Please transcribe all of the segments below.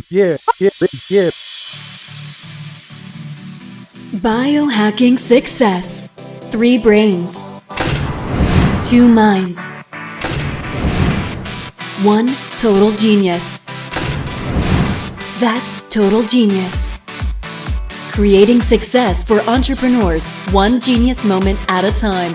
yeah. Biohacking success. 3 brains, 2 minds, 1 total genius. That's total genius. Creating success for entrepreneurs, one genius moment at a time.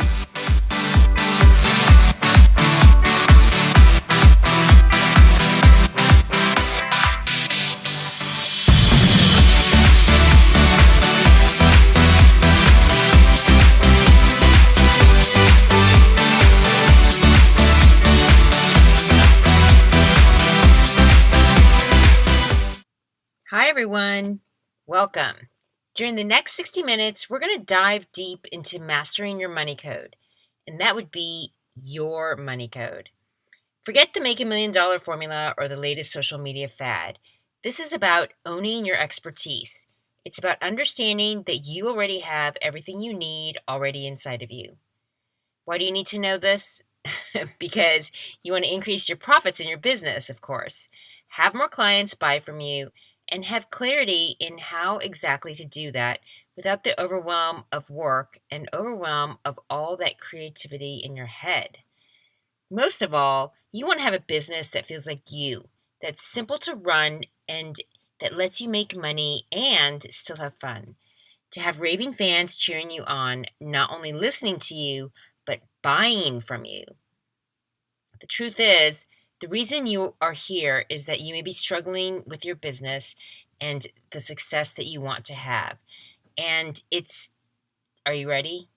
Hi, everyone. Welcome. During the next 60 minutes, we're going to dive deep into mastering your money code, and that would be your money code. Forget the make $1 million formula or the latest social media fad. This is about owning your expertise. It's about understanding that you already have everything you need already inside of you. Why do you need to know this? Because you want to increase your profits in your business, of course. Have more clients buy from you, and have clarity in how exactly to do that without the overwhelm of work and overwhelm of all that creativity in your head. Most of all, you want to have a business that feels like you, that's simple to run and that lets you make money and still have fun. To have raving fans cheering you on, not only listening to you, but buying from you. The truth is, the reason you are here is that you may be struggling with your business and the success that you want to have. And are you ready?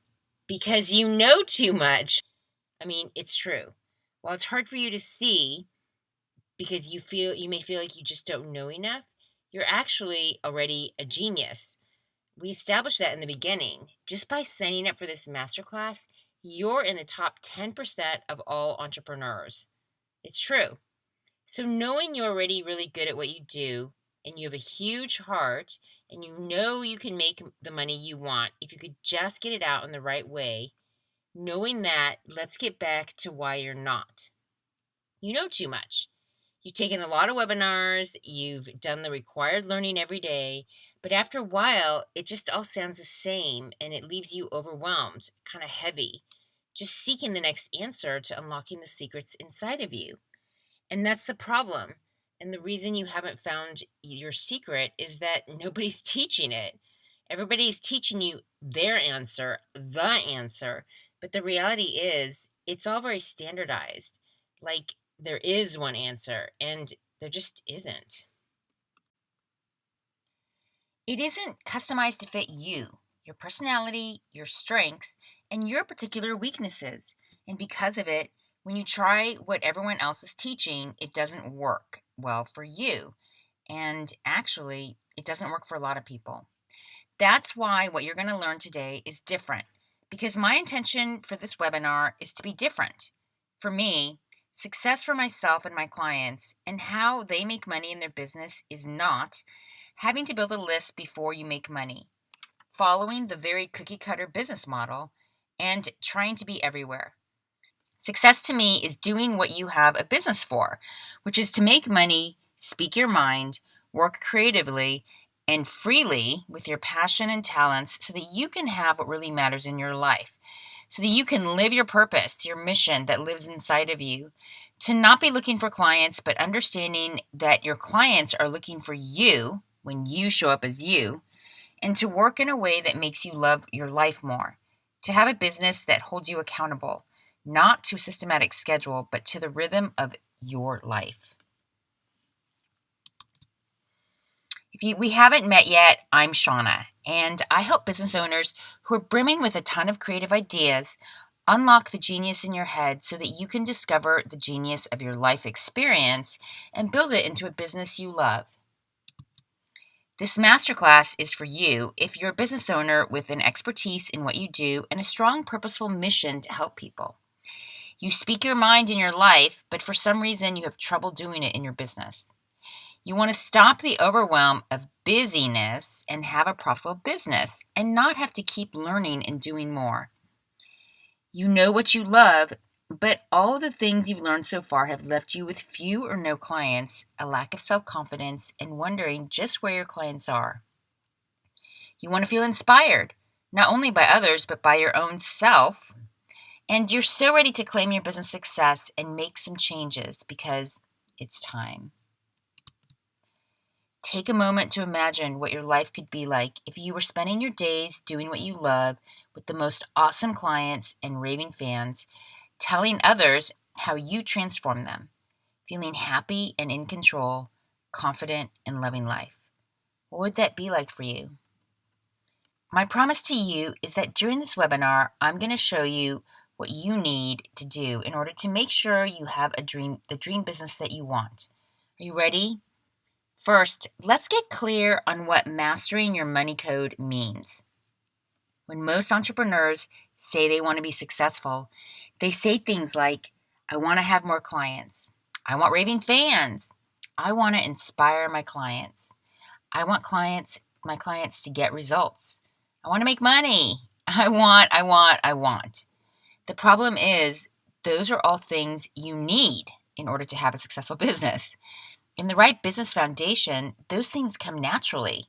Because you know too much. I mean, it's true. While it's hard for you to see because you may feel like you just don't know enough, you're actually already a genius. We established that in the beginning. Just by signing up for this masterclass, you're in the top 10% of all entrepreneurs. It's true. So knowing you're already really good at what you do and you have a huge heart and you know you can make the money you want if you could just get it out in the right way, knowing that, let's get back to why you're not. You know too much. You've taken a lot of webinars, you've done the required learning every day, but after a while, it just all sounds the same and it leaves you overwhelmed, kind of heavy, just seeking the next answer to unlocking the secrets inside of you. And that's the problem. And the reason you haven't found your secret is that nobody's teaching it. Everybody's teaching you their answer, the answer. But the reality is, it's all very standardized. Like there is one answer, and there just isn't. It isn't customized to fit you, your personality, your strengths, and your particular weaknesses. And because of it, when you try what everyone else is teaching, it doesn't work well for you. And actually, it doesn't work for a lot of people. That's why what you're going to learn today is different, because my intention for this webinar is to be different. For me, success for myself and my clients and how they make money in their business is not having to build a list before you make money, following the very cookie cutter business model, and trying to be everywhere. Success to me is doing what you have a business for, which is to make money, speak your mind, work creatively and freely with your passion and talents so that you can have what really matters in your life, so that you can live your purpose, your mission that lives inside of you, to not be looking for clients, but understanding that your clients are looking for you when you show up as you, and to work in a way that makes you love your life more, to have a business that holds you accountable, not to a systematic schedule, but to the rhythm of your life. If we haven't met yet, I'm Shauna, and I help business owners who are brimming with a ton of creative ideas unlock the genius in your head so that you can discover the genius of your life experience and build it into a business you love. This masterclass is for you if you're a business owner with an expertise in what you do and a strong, purposeful mission to help people. You speak your mind in your life, but for some reason you have trouble doing it in your business. You want to stop the overwhelm of busyness and have a profitable business and not have to keep learning and doing more. You know what you love, But all the things you've learned so far have left you with few or no clients, a lack of self confidence, and wondering just where your clients are. You want to feel inspired, not only by others, but by your own self. And you're so ready to claim your business success and make some changes because it's time. Take a moment to imagine what your life could be like if you were spending your days doing what you love with the most awesome clients and raving fans, telling others how you transform them, feeling happy and in control, confident and loving life. What would that be like for you? My promise to you is that during this webinar, I'm going to show you what you need to do in order to make sure you have the dream business that you want. Are you ready? First, let's get clear on what mastering your money code means. When most entrepreneurs say they want to be successful, they say things like, I want to have more clients. I want raving fans. I want to inspire my clients. I want my clients to get results. I want to make money. I want. The problem is, those are all things you need in order to have a successful business. In the right business foundation, those things come naturally.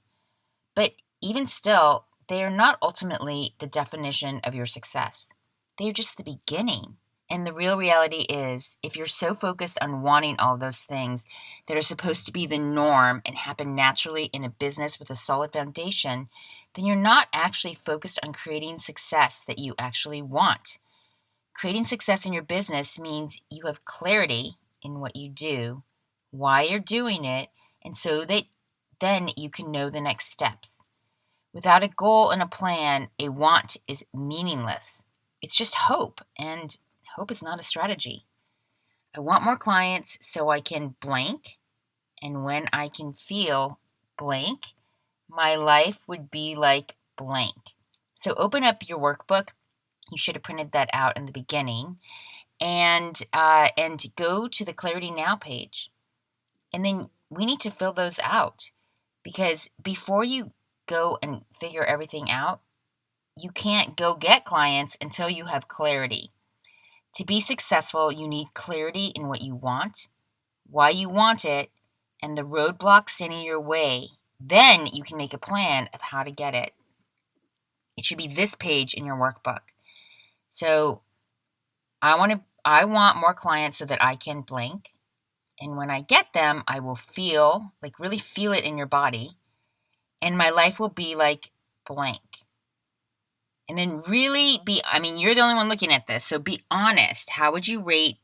But even still, they are not ultimately the definition of your success. They are just the beginning. And the real reality is, if you're so focused on wanting all those things that are supposed to be the norm and happen naturally in a business with a solid foundation, then you're not actually focused on creating success that you actually want. Creating success in your business means you have clarity in what you do, why you're doing it, and so that then you can know the next steps. Without a goal and a plan, a want is meaningless. It's just hope, and hope is not a strategy. I want more clients so I can blank, and when I can feel blank, my life would be like blank. So open up your workbook. You should have printed that out in the beginning, and go to the Clarity Now page. And then we need to fill those out, because before you go and figure everything out, you can't go get clients until you have clarity. To be successful, you need clarity in what you want, why you want it, and the roadblocks standing in your way. Then you can make a plan of how to get it. It should be this page in your workbook. So I want more clients so that I can blank. And when I get them, I will feel, really feel it in your body. And my life will be like blank. And then really you're the only one looking at this, so be honest. How would you rate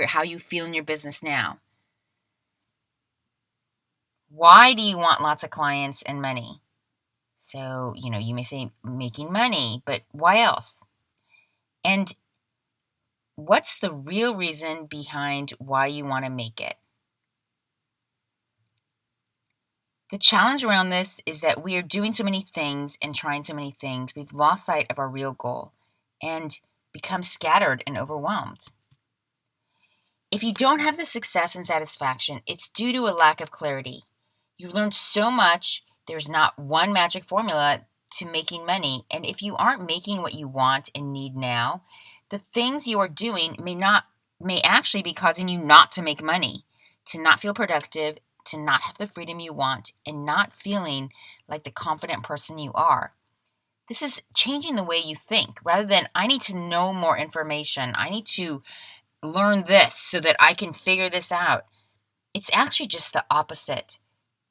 how you feel in your business now? Why do you want lots of clients and money? So, you may say making money, but why else? And what's the real reason behind why you want to make it? The challenge around this is that we are doing so many things and trying so many things, we've lost sight of our real goal and become scattered and overwhelmed. If you don't have the success and satisfaction, it's due to a lack of clarity. You've learned so much, there's not one magic formula to making money, and if you aren't making what you want and need now, the things you are doing may actually be causing you not to make money, to not feel productive, to not have the freedom you want, and not feeling like the confident person you are. This is changing the way you think. Rather than, I need to know more information, I need to learn this so that I can figure this out. It's actually just the opposite.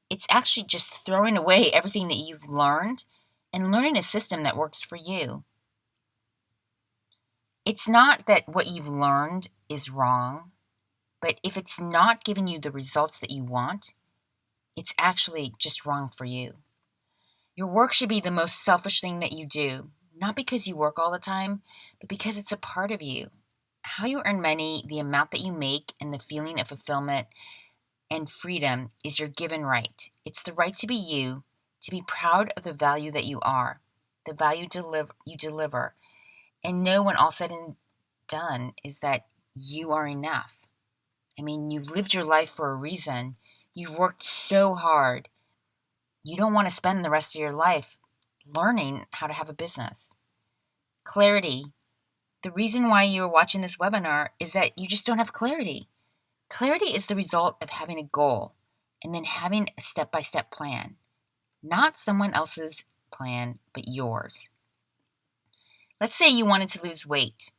It's actually just throwing away everything that you've learned and learning a system that works for you. It's not that what you've learned is wrong, but if it's not giving you the results that you want, it's actually just wrong for you. Your work should be the most selfish thing that you do, not because you work all the time, but because it's a part of you. How you earn money, the amount that you make, and the feeling of fulfillment and freedom is your given right. It's the right to be you, to be proud of the value that you are, the value you deliver, and know when all said and done is that you are enough. You've lived your life for a reason. You've worked so hard. You don't want to spend the rest of your life learning how to have a business. Clarity. The reason why you're watching this webinar is that you just don't have clarity. Clarity is the result of having a goal and then having a step-by-step plan. Not someone else's plan, but yours. Let's say you wanted to lose weight.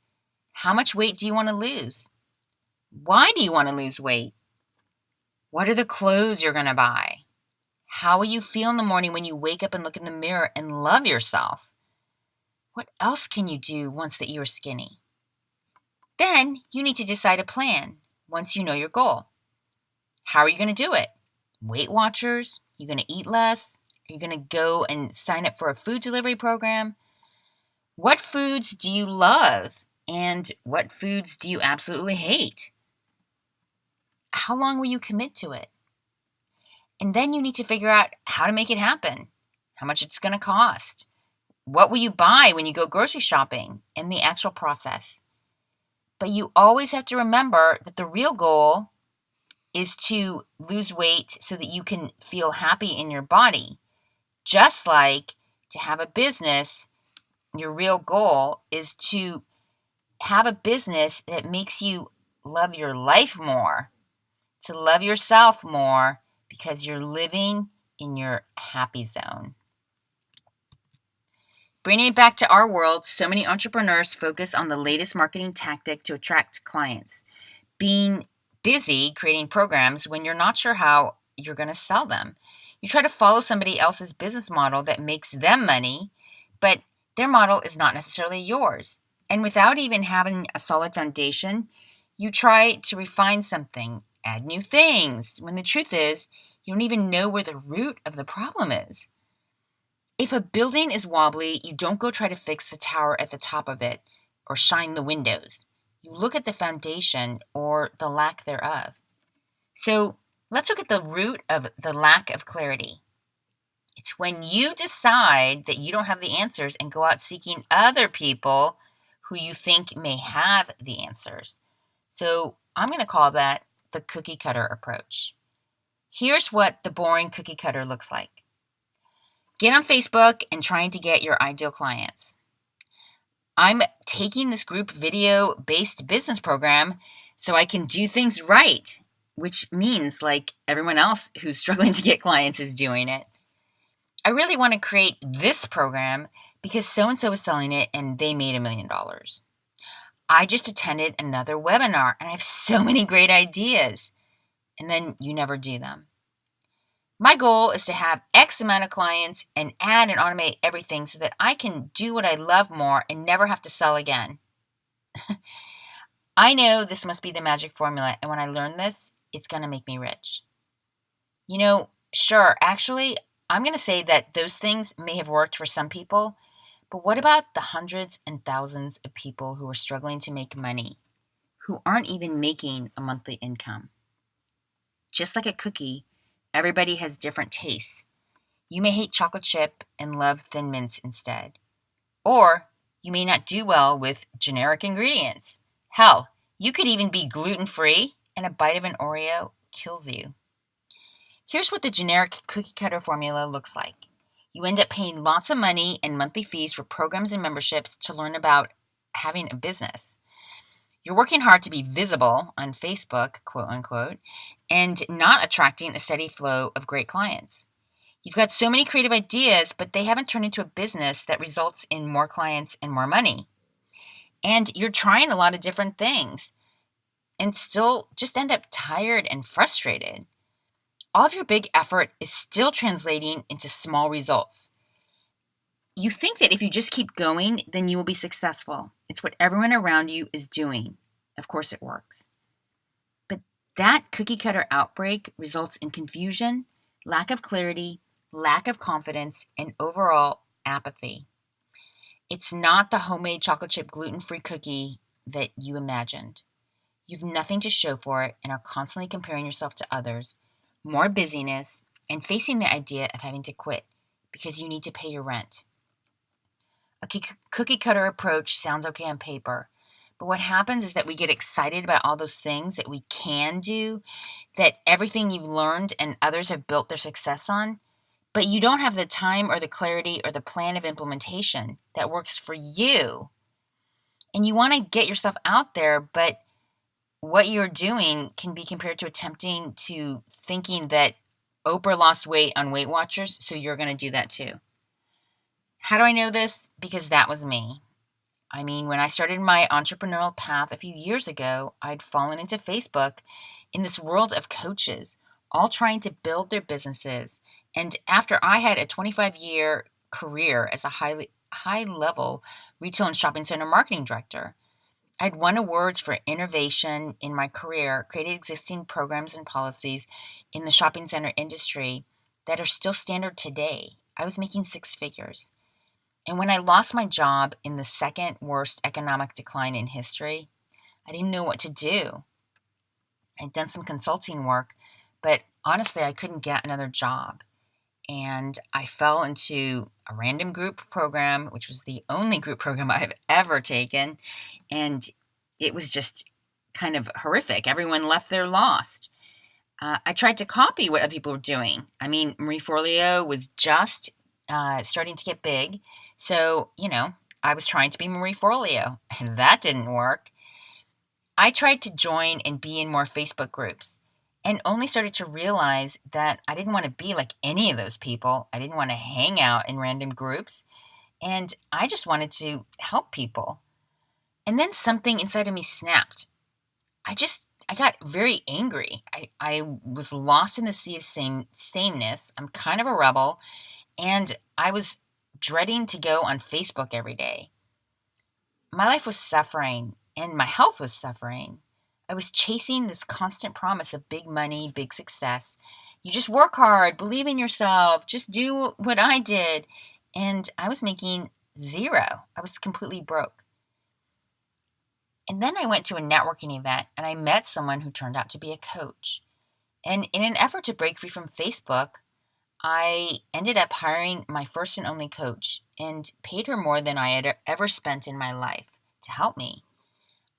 How much weight do you want to lose? Why do you want to lose weight? What are the clothes you're going to buy? How will you feel in the morning when you wake up and look in the mirror and love yourself? What else can you do once that you are skinny? Then you need to decide a plan once you know your goal. How are you going to do it? Weight Watchers? You're going to eat less? Are you going to go and sign up for a food delivery program? What foods do you love? And what foods do you absolutely hate? How long will you commit to it? And then you need to figure out how to make it happen, how much it's going to cost. What will you buy when you go grocery shopping, and the actual process. But you always have to remember that the real goal is to lose weight so that you can feel happy in your body. Just like to have a business, your real goal is to have a business that makes you love your life more, to love yourself more, because you're living in your happy zone. Bringing it back to our world, so many entrepreneurs focus on the latest marketing tactic to attract clients, being busy creating programs when you're not sure how you're going to sell them. You try to follow somebody else's business model that makes them money, but their model is not necessarily yours. And without even having a solid foundation, you try to refine something, add new things, when the truth is, you don't even know where the root of the problem is. If a building is wobbly, you don't go try to fix the tower at the top of it or shine the windows. You look at the foundation or the lack thereof. So let's look at the root of the lack of clarity. It's when you decide that you don't have the answers and go out seeking other people who you think may have the answers. So I'm going to call that the cookie cutter approach. Here's what the boring cookie cutter looks like. Get on Facebook and trying to get your ideal clients. I'm taking this group video-based business program so I can do things right, which means like everyone else who's struggling to get clients is doing it. I really want to create this program because so-and-so is selling it and they made $1 million. I just attended another webinar and I have so many great ideas. And then you never do them. My goal is to have X amount of clients and add and automate everything so that I can do what I love more and never have to sell again. I know this must be the magic formula, and when I learn this, it's going to make me rich. Sure, actually, I'm going to say that those things may have worked for some people, but what about the hundreds and thousands of people who are struggling to make money, who aren't even making a monthly income? Just like a cookie, everybody has different tastes. You may hate chocolate chip and love Thin Mints instead. Or you may not do well with generic ingredients. Hell, you could even be gluten-free and a bite of an Oreo kills you. Here's what the generic cookie cutter formula looks like. You end up paying lots of money and monthly fees for programs and memberships to learn about having a business. You're working hard to be visible on Facebook, quote unquote, and not attracting a steady flow of great clients. You've got so many creative ideas, but they haven't turned into a business that results in more clients and more money. And you're trying a lot of different things and still just end up tired and frustrated. All of your big effort is still translating into small results. You think that if you just keep going, then you will be successful. It's what everyone around you is doing. Of course it works. But that cookie cutter outbreak results in confusion, lack of clarity, lack of confidence, and overall apathy. It's not the homemade chocolate chip gluten-free cookie that you imagined. You've nothing to show for it and are constantly comparing yourself to others, more busyness, and facing the idea of having to quit because you need to pay your rent. A cookie cutter approach sounds okay on paper, but what happens is that we get excited about all those things that we can do, that everything you've learned and others have built their success on, but you don't have the time or the clarity or the plan of implementation that works for you. And you want to get yourself out there, but what you're doing can be compared to attempting to thinking that Oprah lost weight on Weight Watchers, so you're going to do that too. How do I know this? Because that was me. I mean, when I started my entrepreneurial path a few years ago, I'd fallen into Facebook in this world of coaches, all trying to build their businesses. And after I had a 25-year career as a high level retail and shopping center marketing director, I'd won awards for innovation in my career, created existing programs and policies in the shopping center industry that are still standard today. I was making six figures. And when I lost my job in the second worst economic decline in history, I didn't know what to do. I'd done some consulting work, but honestly, I couldn't get another job. And I fell into a random group program, which was the only group program I've ever taken. And it was just kind of horrific. Everyone left there lost. I tried to copy what other people were doing. I mean, Marie Forleo was just starting to get big. So, I was trying to be Marie Forleo, and that didn't work. I tried to join and be in more Facebook groups and only started to realize that I didn't want to be like any of those people. I didn't want to hang out in random groups, and I just wanted to help people. And then something inside of me snapped. I got very angry. I was lost in the sea of sameness. I'm kind of a rebel, and I was dreading to go on Facebook every day. My life was suffering, and my health was suffering. I was chasing this constant promise of big money, big success. You just work hard, believe in yourself, just do what I did. And I was making zero. I was completely broke. And then I went to a networking event and I met someone who turned out to be a coach. And in an effort to break free from Facebook, I ended up hiring my first and only coach and paid her more than I had ever spent in my life to help me.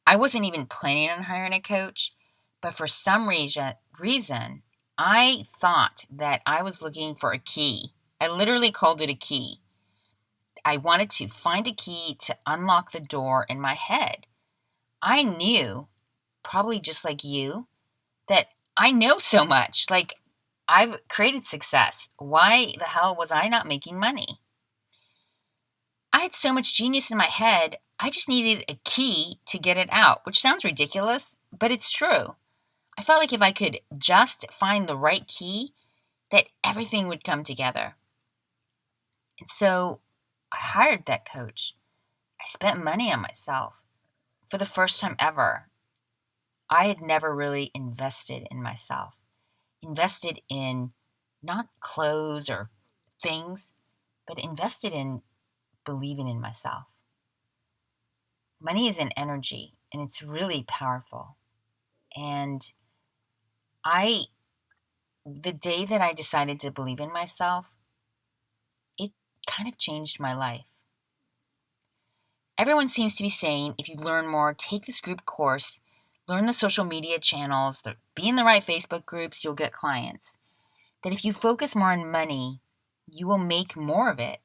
I wasn't even planning on hiring a coach, but for some reason, I thought that I was looking for a key. I literally called it a key. I wanted to find a key to unlock the door in my head. I knew, probably just like you, that I know so much. Like, I've created success. Why the hell was I not making money? I had so much genius in my head, I just needed a key to get it out, which sounds ridiculous, but it's true. I felt like if I could just find the right key, that everything would come together. And so I hired that coach. I spent money on myself for the first time ever. I had never really invested in myself, invested in not clothes or things, but invested in believing in myself. Money is an energy, and it's really powerful. And the day that I decided to believe in myself, it kind of changed my life. Everyone seems to be saying, if you learn more, take this group course, learn the social media channels, be in the right Facebook groups, you'll get clients. That if you focus more on money, you will make more of it.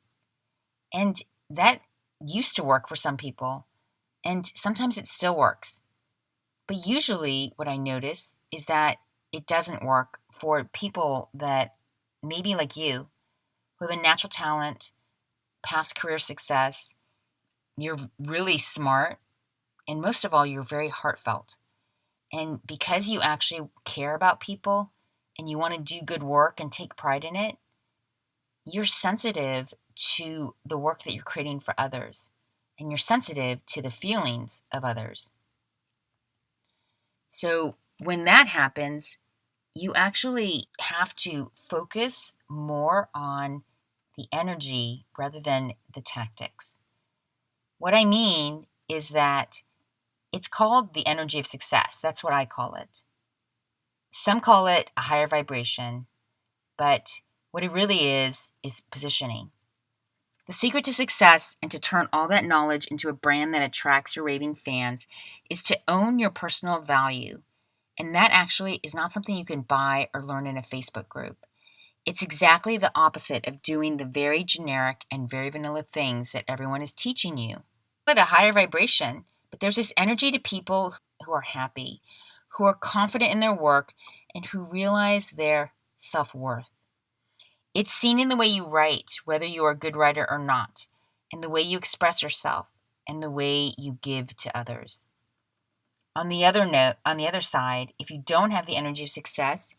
And that used to work for some people, and sometimes it still works. But usually what I notice is that it doesn't work for people that maybe like you, who have a natural talent, past career success, you're really smart, and most of all, you're very heartfelt. And because you actually care about people and you want to do good work and take pride in it, you're sensitive to the work that you're creating for others, and you're sensitive to the feelings of others. So when that happens, you actually have to focus more on the energy rather than the tactics. What I mean is that it's called the energy of success. That's what I call it. Some call it a higher vibration, but what it really is positioning. The secret to success and to turn all that knowledge into a brand that attracts your raving fans is to own your personal value. And that actually is not something you can buy or learn in a Facebook group. It's exactly the opposite of doing the very generic and very vanilla things that everyone is teaching you. But a higher vibration But there's this energy to people who are happy, who are confident in their work, and who realize their self-worth. It's seen in the way you write, whether you are a good writer or not, and the way you express yourself, and the way you give to others. On the other side, if you don't have the energy of success,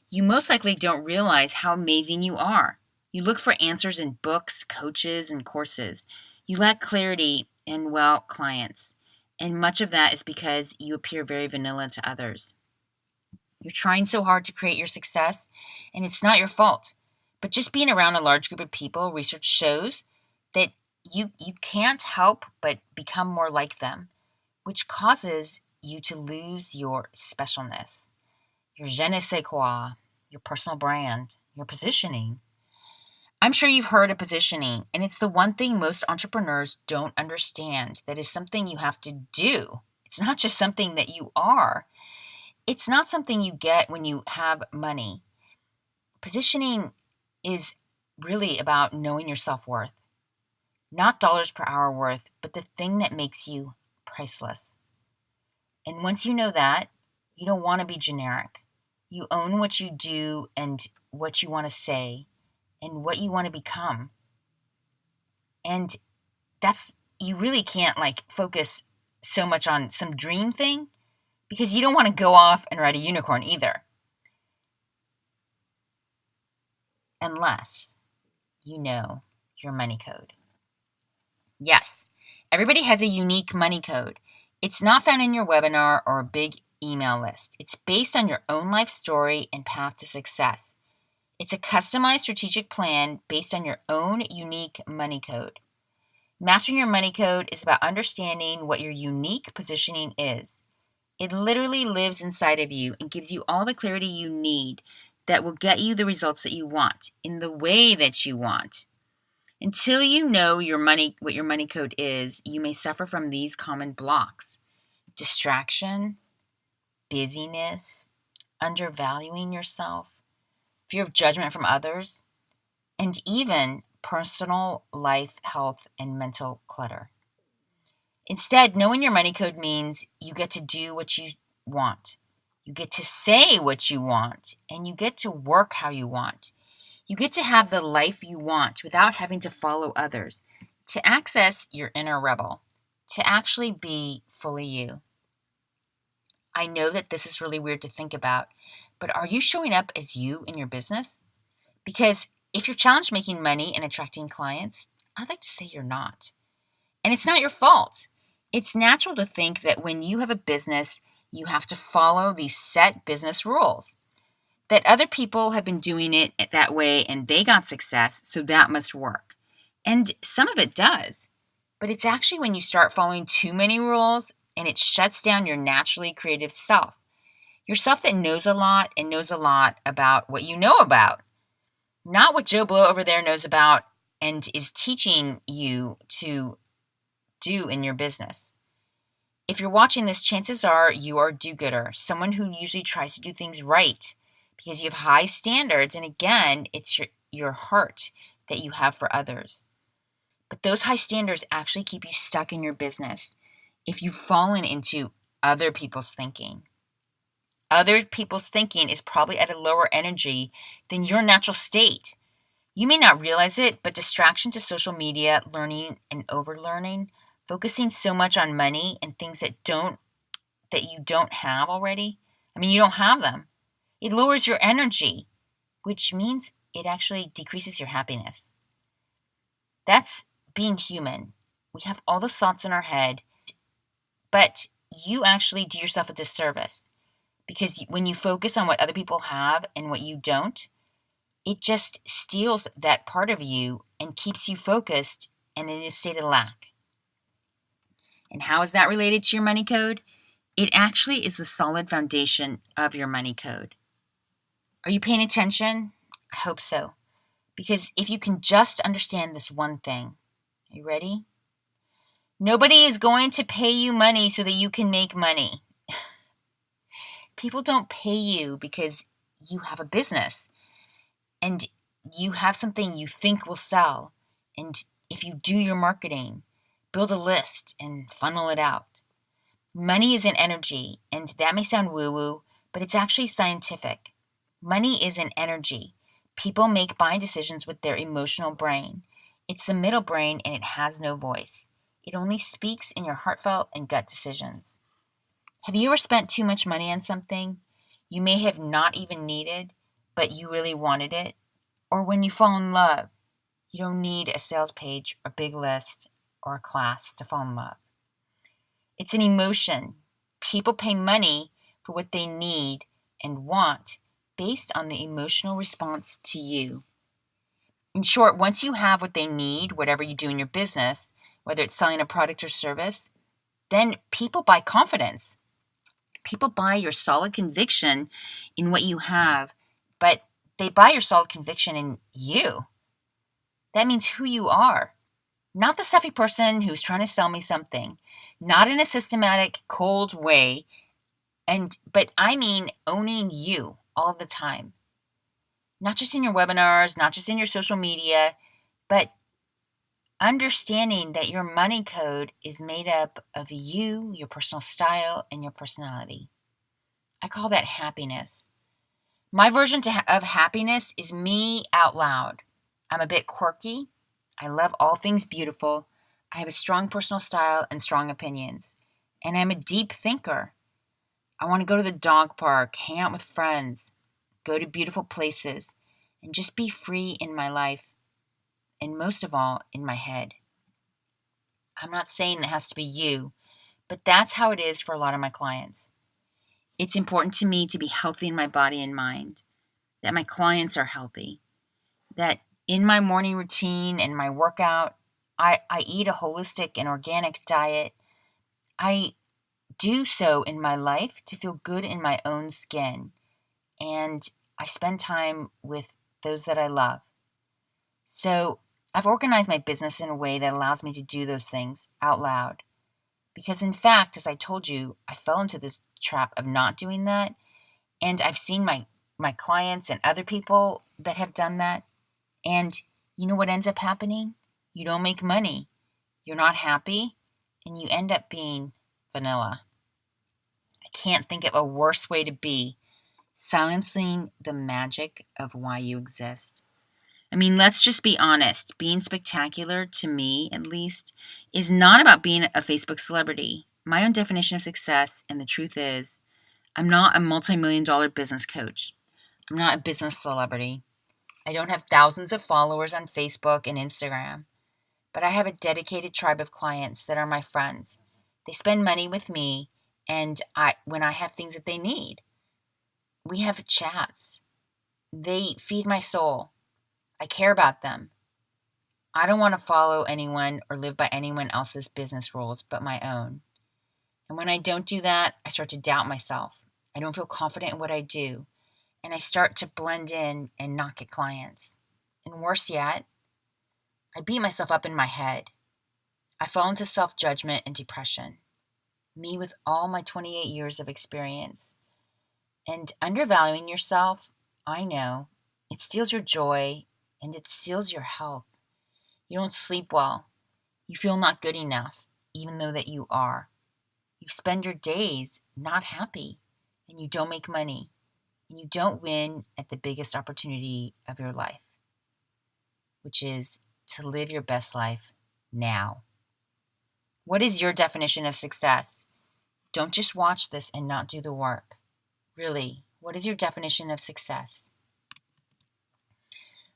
you most likely don't realize how amazing you are. You look for answers in books, coaches, and courses. You lack clarity in, clients. And much of that is because you appear very vanilla to others. You're trying so hard to create your success, and it's not your fault. But just being around a large group of people, research shows that you can't help but become more like them, which causes you to lose your specialness, your je ne sais quoi, your personal brand, your positioning. I'm sure you've heard of positioning, and it's the one thing most entrepreneurs don't understand that is something you have to do. It's not just something that you are. It's not something you get when you have money. Positioning is really about knowing your self-worth. Not dollars per hour worth, but the thing that makes you priceless. And once you know that, you don't want to be generic. You own what you do and what you want to say and what you want to become. And you really can't focus so much on some dream thing because you don't want to go off and ride a unicorn either. Unless you know your money code. Yes, everybody has a unique money code. It's not found in your webinar or a big email list. It's based on your own life story and path to success. It's a customized strategic plan based on your own unique money code. Mastering your money code is about understanding what your unique positioning is. It literally lives inside of you and gives you all the clarity you need that will get you the results that you want in the way that you want. Until you know what your money code is, you may suffer from these common blocks: distraction, busyness, undervaluing yourself, fear of judgment from others, and even personal life, health, and mental clutter. Instead, knowing your money code means you get to do what you want. You get to say what you want, and you get to work how you want. You get to have the life you want without having to follow others, to access your inner rebel, to actually be fully you. I know that this is really weird to think about, but are you showing up as you in your business? Because if you're challenged making money and attracting clients, I'd like to say you're not. And it's not your fault. It's natural to think that when you have a business, you have to follow these set business rules. That other people have been doing it that way and they got success, so that must work. And some of it does. But it's actually when you start following too many rules and it shuts down your naturally creative self. Your self that knows a lot and knows a lot about what you know about. Not what Joe Blow over there knows about and is teaching you to do in your business. If you're watching this, chances are you are a do-gooder, someone who usually tries to do things right because you have high standards, and again, it's your heart that you have for others. But those high standards actually keep you stuck in your business if you've fallen into other people's thinking. Other people's thinking is probably at a lower energy than your natural state. You may not realize it, but distraction to social media, learning and overlearning, focusing so much on money and things that you don't have already. You don't have them. It lowers your energy, which means it actually decreases your happiness. That's being human. We have all those thoughts in our head, but you actually do yourself a disservice because when you focus on what other people have and what you don't, it just steals that part of you and keeps you focused and in a state of lack. And how is that related to your money code? It actually is the solid foundation of your money code. Are you paying attention? I hope so. Because if you can just understand this one thing, are you ready? Nobody is going to pay you money so that you can make money. People don't pay you because you have a business and you have something you think will sell. And if you do your marketing, build a list and funnel it out. Money is an energy, and that may sound woo-woo, but it's actually scientific. Money is an energy. People make buying decisions with their emotional brain. It's the middle brain, and it has no voice. It only speaks in your heartfelt and gut decisions. Have you ever spent too much money on something you may have not even needed, but you really wanted it? Or when you fall in love, you don't need a sales page, a big list, or a class to fall in love. It's an emotion. People pay money for what they need and want based on the emotional response to you. In short, once you have what they need, whatever you do in your business, whether it's selling a product or service, then people buy confidence. People buy your solid conviction in what you have, but they buy your solid conviction in you. That means who you are. Not the stuffy person who's trying to sell me something, not in a systematic, cold way, but I mean owning you all the time. Not just in your webinars, not just in your social media, but understanding that your money code is made up of you, your personal style, and your personality. I call that happiness. My version of happiness is me out loud. I'm a bit quirky. I love all things beautiful. I have a strong personal style and strong opinions. And I'm a deep thinker. I want to go to the dog park, hang out with friends, go to beautiful places, and just be free in my life. And most of all, in my head. I'm not saying that has to be you, but that's how it is for a lot of my clients. It's important to me to be healthy in my body and mind, that my clients are healthy, that in my morning routine and my workout, I eat a holistic and organic diet. I do so in my life to feel good in my own skin, and I spend time with those that I love. So I've organized my business in a way that allows me to do those things out loud. Because in fact, as I told you, I fell into this trap of not doing that. And I've seen my clients and other people that have done that. And you know what ends up happening? You don't make money. You're not happy. And you end up being vanilla. I can't think of a worse way to be. Silencing the magic of why you exist. I mean, let's just be honest. Being spectacular, to me at least, is not about being a Facebook celebrity. My own definition of success, and the truth is, I'm not a multi-million-dollar business coach. I'm not a business celebrity. I don't have thousands of followers on Facebook and Instagram, but I have a dedicated tribe of clients that are my friends. They spend money with me, and when I have things that they need, we have chats. They feed my soul. I care about them. I don't want to follow anyone or live by anyone else's business rules but my own. And when I don't do that, I start to doubt myself. I don't feel confident in what I do. And I start to blend in and not get clients. And worse yet, I beat myself up in my head. I fall into self-judgment and depression. Me with all my 28 years of experience. And undervaluing yourself, I know, it steals your joy and it steals your health. You don't sleep well. You feel not good enough, even though that you are. You spend your days not happy, and you don't make money, and you don't win at the biggest opportunity of your life, which is to live your best life now. What is your definition of success? Don't just watch this and not do the work. Really, what is your definition of success?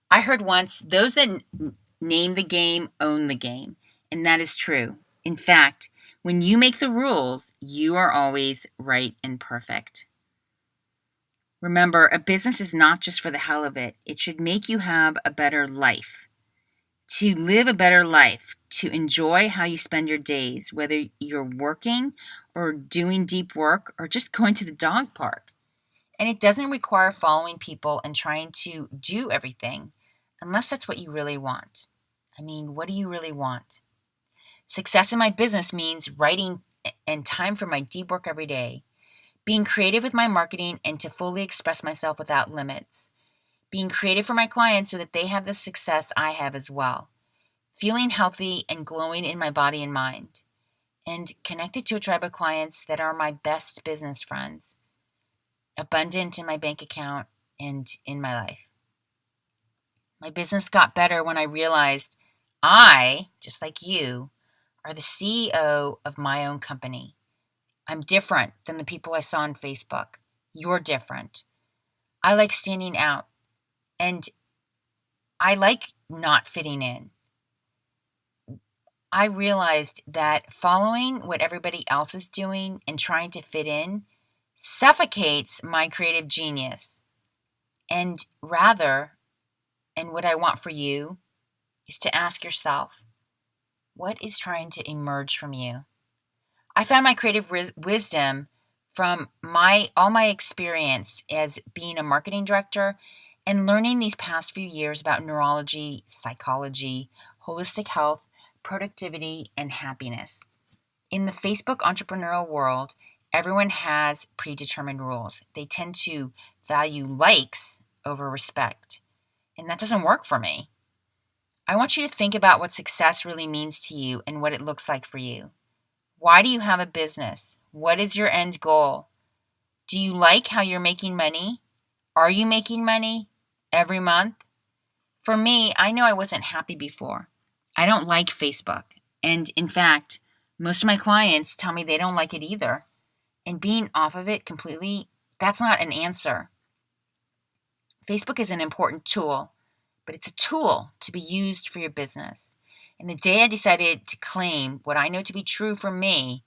I heard once, those that name the game own the game, and that is true. In fact, when you make the rules, you are always right and perfect. Remember, a business is not just for the hell of it. It should make you have a better life. To live a better life, to enjoy how you spend your days, whether you're working or doing deep work or just going to the dog park. And it doesn't require following people and trying to do everything, unless that's what you really want. I mean, what do you really want? Success in my business means writing and time for my deep work every day, being creative with my marketing and to fully express myself without limits, being creative for my clients so that they have the success I have as well, feeling healthy and glowing in my body and mind, and connected to a tribe of clients that are my best business friends, abundant in my bank account and in my life. My business got better when I realized I, just like you, are the CEO of my own company. I'm different than the people I saw on Facebook. You're different. I like standing out, and I like not fitting in. I realized that following what everybody else is doing and trying to fit in suffocates my creative genius. And what I want for you is to ask yourself, what is trying to emerge from you? I found my creative wisdom from all my experience as being a marketing director and learning these past few years about neurology, psychology, holistic health, productivity, and happiness. In the Facebook entrepreneurial world, everyone has predetermined rules. They tend to value likes over respect, and that doesn't work for me. I want you to think about what success really means to you and what it looks like for you. Why do you have a business? What is your end goal? Do you like how you're making money? Are you making money every month? For me, I know I wasn't happy before. I don't like Facebook. And in fact, most of my clients tell me they don't like it either. And being off of it completely, that's not an answer. Facebook is an important tool, but it's a tool to be used for your business. And the day I decided to claim what I know to be true for me,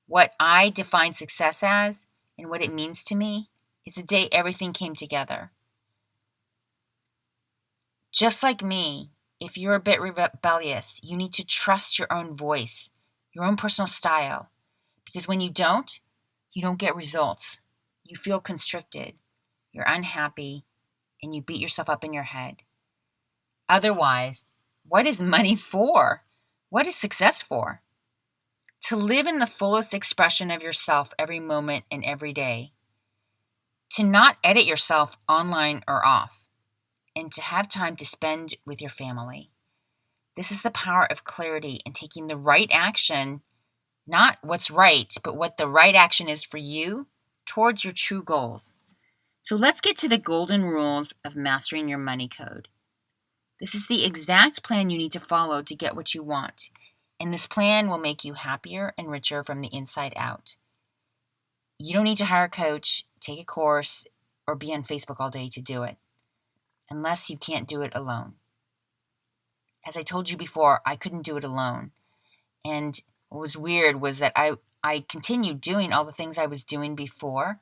what I define success as, and what it means to me, is the day everything came together. Just like me, if you're a bit rebellious, you need to trust your own voice, your own personal style. Because when you don't get results. You feel constricted, you're unhappy, and you beat yourself up in your head. Otherwise, what is money for? What is success for? To live in the fullest expression of yourself every moment and every day. To not edit yourself online or off. And to have time to spend with your family. This is the power of clarity and taking the right action, not what's right, but what the right action is for you towards your true goals. So let's get to the golden rules of mastering your money code. This is the exact plan you need to follow to get what you want. And this plan will make you happier and richer from the inside out. You don't need to hire a coach, take a course, or be on Facebook all day to do it, unless you can't do it alone. As I told you before, I couldn't do it alone. And what was weird was that I continued doing all the things I was doing before,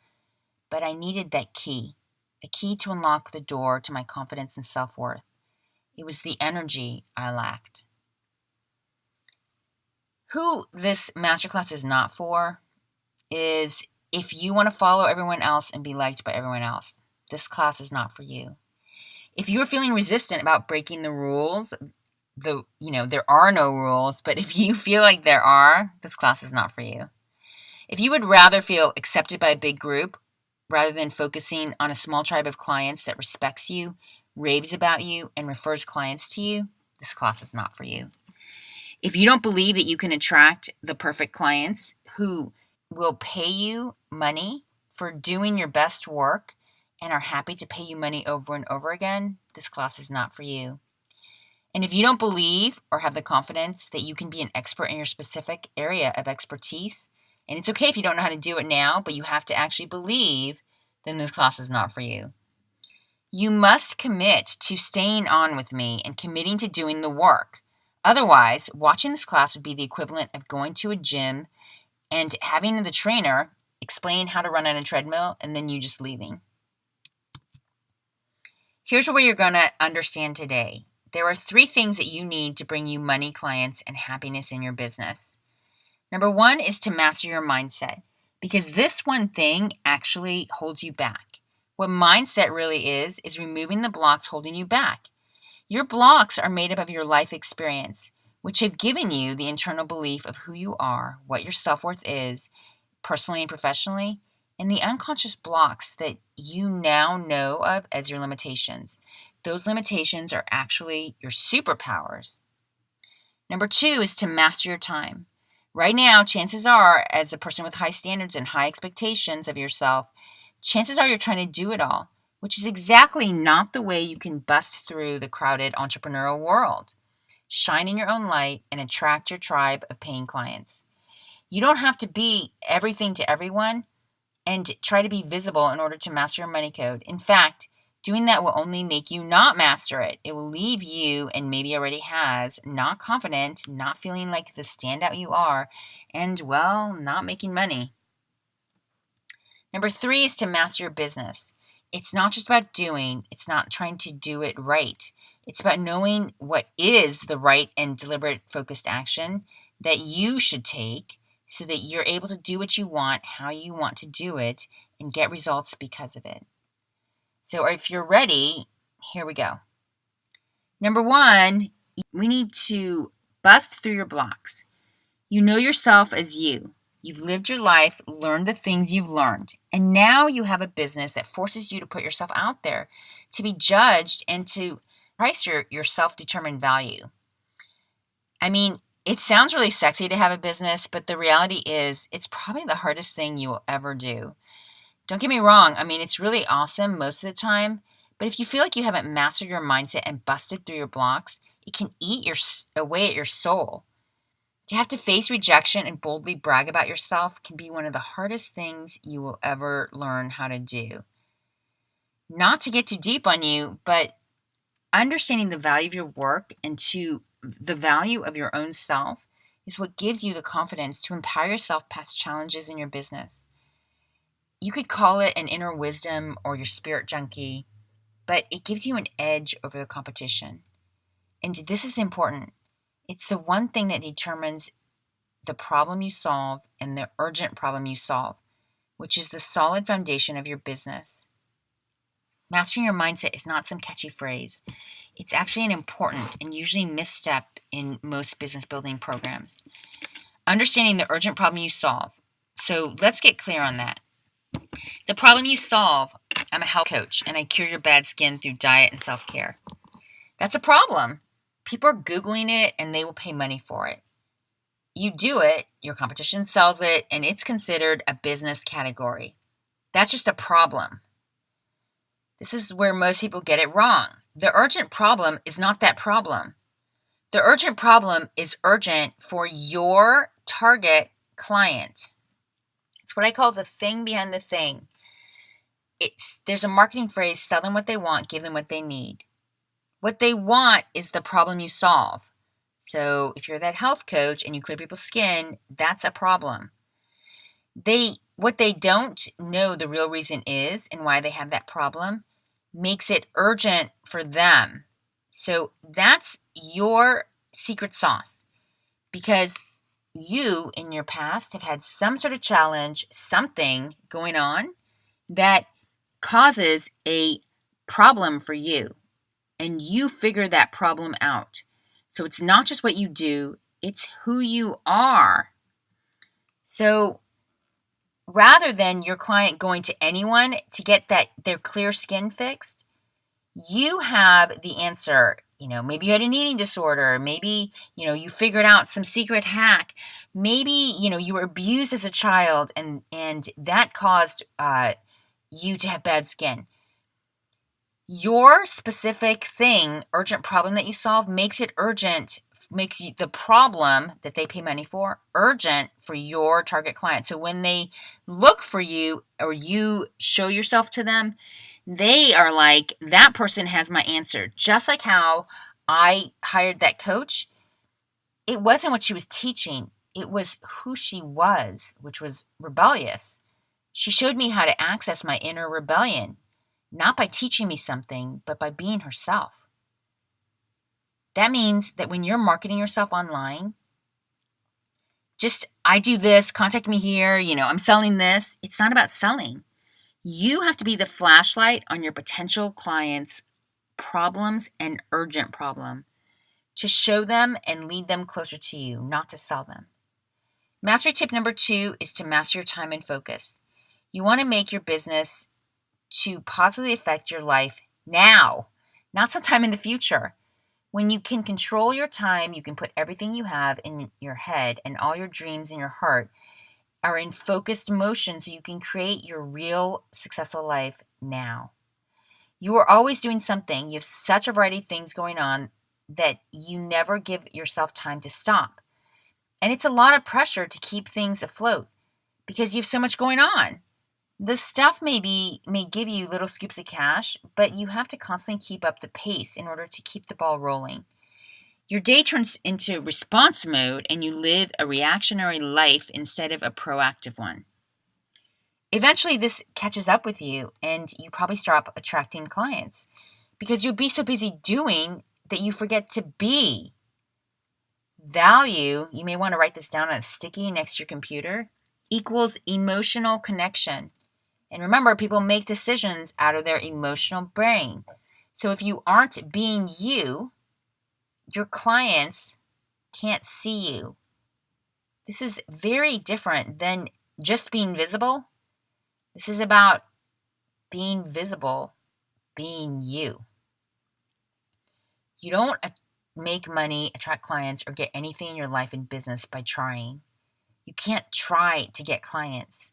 but I needed that key, a key to unlock the door to my confidence and self-worth. It was the energy I lacked. Who this masterclass is not for is if you want to follow everyone else and be liked by everyone else. This class is not for you. If you are feeling resistant about breaking the rules, there are no rules, but if you feel like there are, this class is not for you. If you would rather feel accepted by a big group rather than focusing on a small tribe of clients that respects you, raves about you, and refers clients to you, this class is not for you. If you don't believe that you can attract the perfect clients who will pay you money for doing your best work and are happy to pay you money over and over again, this class is not for you. And if you don't believe or have the confidence that you can be an expert in your specific area of expertise, and it's okay if you don't know how to do it now, but you have to actually believe, then this class is not for you. You must commit to staying on with me and committing to doing the work. Otherwise, watching this class would be the equivalent of going to a gym and having the trainer explain how to run on a treadmill and then you just leaving. Here's what you're going to understand today. There are 3 things that you need to bring you money, clients, and happiness in your business. Number 1 is to master your mindset, because this one thing actually holds you back. What mindset really is removing the blocks holding you back. Your blocks are made up of your life experience, which have given you the internal belief of who you are, what your self-worth is, personally and professionally, and the unconscious blocks that you now know of as your limitations. Those limitations are actually your superpowers. Number 2 is to master your time. Right now, chances are, as a person with high standards and high expectations of yourself, chances are you're trying to do it all, which is exactly not the way you can bust through the crowded entrepreneurial world. Shine in your own light and attract your tribe of paying clients. You don't have to be everything to everyone and try to be visible in order to master your money code. In fact, doing that will only make you not master it. It will leave you, and maybe already has, not confident, not feeling like the standout you are, and, well, not making money. Number 3 is to master your business. It's not just about doing, it's not trying to do it right. It's about knowing what is the right and deliberate focused action that you should take so that you're able to do what you want, how you want to do it, and get results because of it. So if you're ready, here we go. Number 1, we need to bust through your blocks. You know yourself as you. You've lived your life, learned the things you've learned, and now you have a business that forces you to put yourself out there, to be judged, and to price your self-determined value. I mean, it sounds really sexy to have a business, but the reality is it's probably the hardest thing you will ever do. Don't get me wrong, I mean, it's really awesome most of the time, but if you feel like you haven't mastered your mindset and busted through your blocks, it can eat away at your soul. To have to face rejection and boldly brag about yourself can be one of the hardest things you will ever learn how to do. Not to get too deep on you, but understanding the value of your work and to the value of your own self is what gives you the confidence to empower yourself past challenges in your business. You could call it an inner wisdom or your spirit junkie, but it gives you an edge over the competition. And this is important. It's the one thing that determines the problem you solve and the urgent problem you solve, which is the solid foundation of your business. Mastering your mindset is not some catchy phrase. It's actually an important and usually misstep in most business building programs. Understanding the urgent problem you solve. So let's get clear on that. The problem you solve, I'm a health coach and I cure your bad skin through diet and self-care. That's a problem. People are Googling it and they will pay money for it. You do it, your competition sells it, and it's considered a business category. That's just a problem. This is where most people get it wrong. The urgent problem is not that problem. The urgent problem is urgent for your target client. It's what I call the thing behind the thing. There's a marketing phrase, sell them what they want, give them what they need. What they want is the problem you solve. So if you're that health coach and you clear people's skin, that's a problem. What they don't know the real reason is and why they have that problem makes it urgent for them. So that's your secret sauce, because you in your past have had some sort of challenge, something going on that causes a problem for you, and you figure that problem out. So it's not just what you do, it's who you are. So rather than your client going to anyone to get their clear skin fixed, you have the answer. Maybe you had an eating disorder. Maybe, you figured out some secret hack. Maybe, you were abused as a child and that caused you to have bad skin. Your specific thing, urgent problem that you solve, makes it urgent, makes the problem that they pay money for urgent for your target client. So when they look for you or you show yourself to them, they are like, that person has my answer. Just like how I hired that coach, it wasn't what she was teaching. It was who she was, which was rebellious. She showed me how to access my inner rebellion. Not by teaching me something, but by being herself. That means that when you're marketing yourself online, I do this, contact me here, I'm selling this. It's not about selling. You have to be the flashlight on your potential clients' problems and urgent problem to show them and lead them closer to you, not to sell them. Mastery tip number 2 is to master your time and focus. You want to make your business to positively affect your life now, not sometime in the future. When you can control your time, you can put everything you have in your head, and all your dreams in your heart are in focused motion so you can create your real successful life now. You are always doing something. You have such a variety of things going on that you never give yourself time to stop. And it's a lot of pressure to keep things afloat because you have so much going on. The stuff may give you little scoops of cash, but you have to constantly keep up the pace in order to keep the ball rolling. Your day turns into response mode and you live a reactionary life instead of a proactive one. Eventually, this catches up with you and you probably start attracting clients because you'll be so busy doing that you forget to be. Value, you may want to write this down on a sticky next to your computer, equals emotional connection. And remember, people make decisions out of their emotional brain. So if you aren't being you, your clients can't see you. This is very different than just being visible. This is about being visible, being you. You don't make money, attract clients, or get anything in your life and business by trying. You can't try to get clients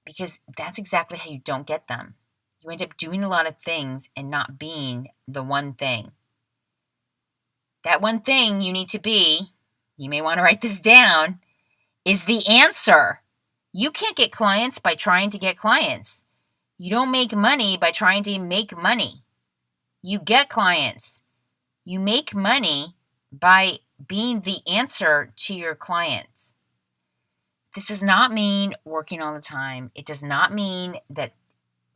because that's exactly how you don't get them. You end up doing a lot of things and not being the one thing. That one thing you need to be, you may want to write this down, is the answer. You can't get clients by trying to get clients. You don't make money by trying to make money. You get clients. You make money by being the answer to your clients. This does not mean working all the time. It does not mean that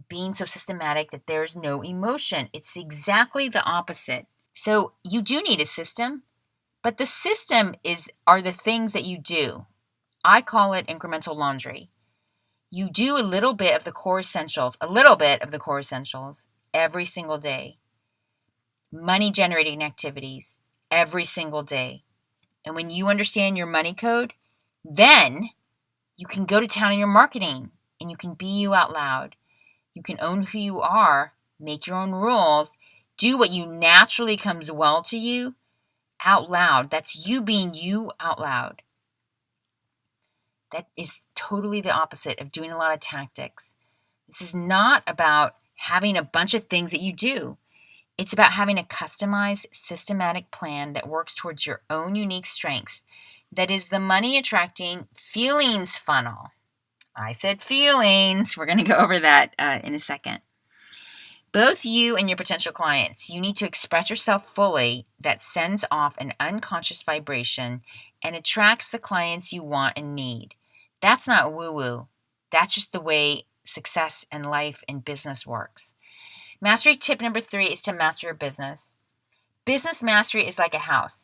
being so systematic that there's no emotion. It's exactly the opposite. So you do need a system, but the system are the things that you do. I call it incremental laundry. You do a little bit of the core essentials every single day. Money generating activities every single day. And when you understand your money code, then you can go to town in your marketing and you can be you out loud. You can own who you are, make your own rules, do what you naturally comes well to you out loud. That's you being you out loud. That is totally the opposite of doing a lot of tactics. This is not about having a bunch of things that you do. It's about having a customized, systematic plan that works towards your own unique strengths. That is the money attracting feelings funnel. I said feelings. We're going to go over that in a second. Both you and your potential clients, you need to express yourself fully that sends off an unconscious vibration and attracts the clients you want and need. That's not woo-woo. That's just the way success and life and business works. Mastery tip number 3 is to master your business. Business mastery is like a house.